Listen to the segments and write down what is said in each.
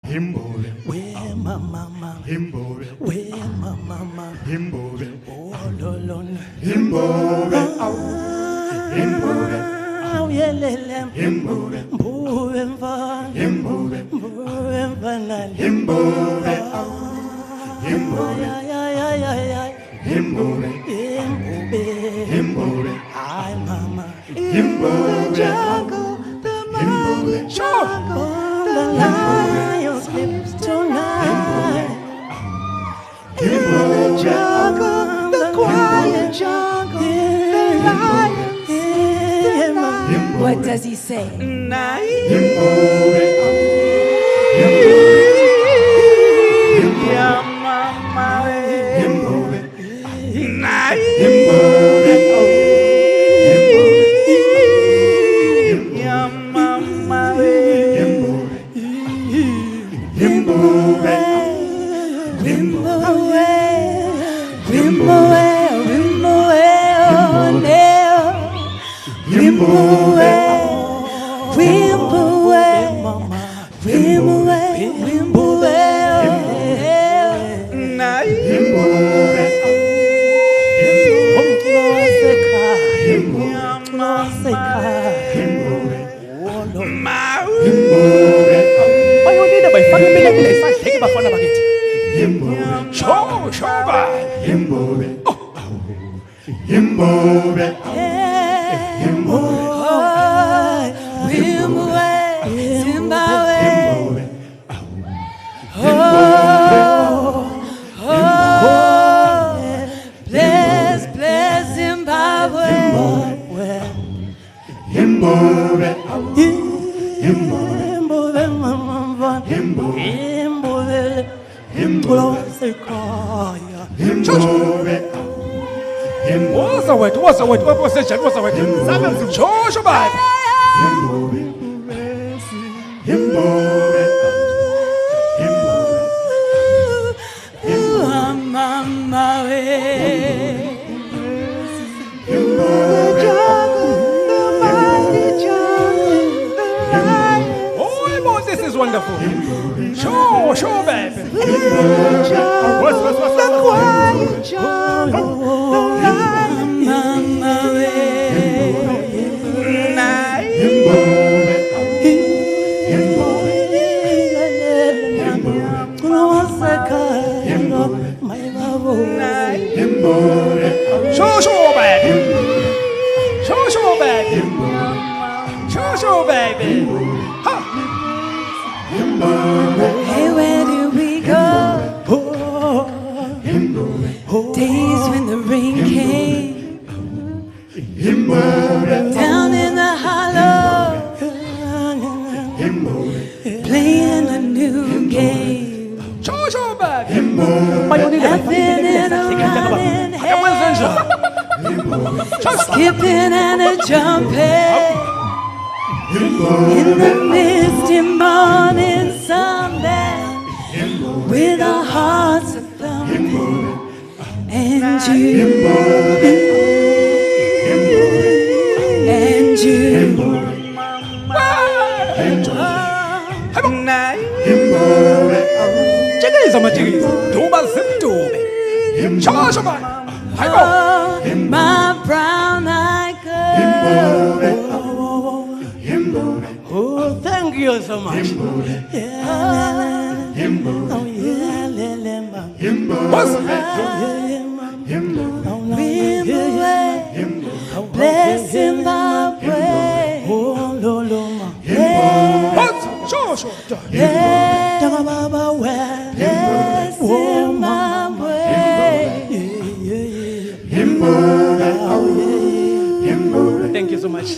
imbube, where my mama, imbube, where my mama, imbube, oh lolon, imbube, imbube, oh yelelem, imbube, mbuwe mva, imbube, mbuwe mva nali, imbube, imbube, imbube, imbube, hi mama, imbube, jungle, the imbube, jungle, the lion sleeps tonight. In the jungle, the quiet jungle, the lion sleeps tonight. What does he say? Hey, where do we go? Days when the rain came down in the hollow, playing a new game, laughing and running, skipping and a jumping in the misty morning sunlight, with our hearts a-thumping, and you, my brown-eyed girl. Oh, thank you so much. Bless Zimbabwe. Bless Zimbabwe. Thank you so much.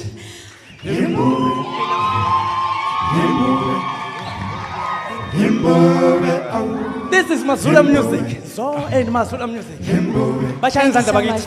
This is Mazula music. So and Mazula music.